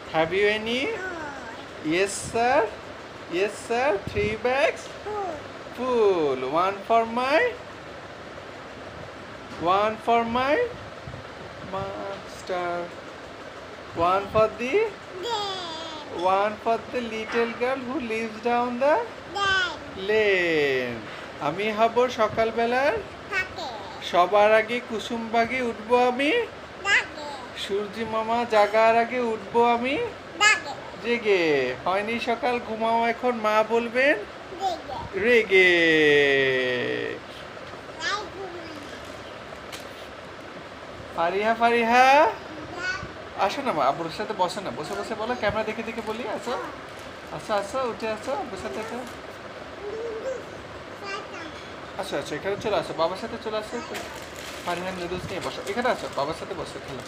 Have you any? Yes, sir. Yes, sir. 3 bags. Full. One for my master. One for the little girl who lives down the lane. আমি হব সকালবেলার সবার আগে কুসুম বাগে উঠবো আমি সূর্যি মামা জাগার আগে উঠবো আমি জেগে হয়নি সকাল ঘুমাও এখন মা বলবেন রেগে ফারিহা ফারিহা আসো না মা আব্বুর সাথে বসো না বসে বসে বলো ক্যামেরা দেখে দেখে বলি আসো আসো আসো উঠে আসো আব্বুর সাথে আসো আসো এখানে চলে আসো বাবার সাথে চলে আসো ফারিহা নুডলস নিয়ে বসো এখানে আসো বাবার সাথে বসো খেলো